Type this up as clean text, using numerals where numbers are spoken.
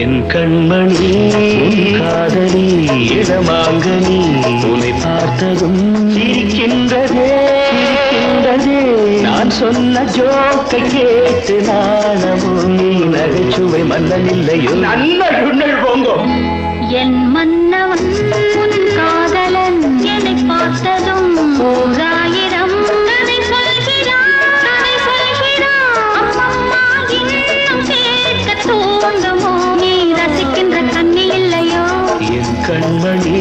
என் கண்மணி உன் காதலி இடமாங்கனி உன்னை பார்த்ததும் சிரிக்கின்றதே சிரிக்கின்றதே நான் சொன்ன ஜோக்கை கேட்டு நாணமோ நீ நகைச்சுவை மன்னன் இல்லையோ நல்ல போங்கோ என் மன்னவன் உன் காதலன் என்னை பார்த்ததும் ஓராயிரம் கதை சொல்கிறான் அம்மம்மா இன்னும் கேட்க தூண்டுமோ நீ ரசிக்கின்ற கண்ணி இல்லையோ என் கண்மணி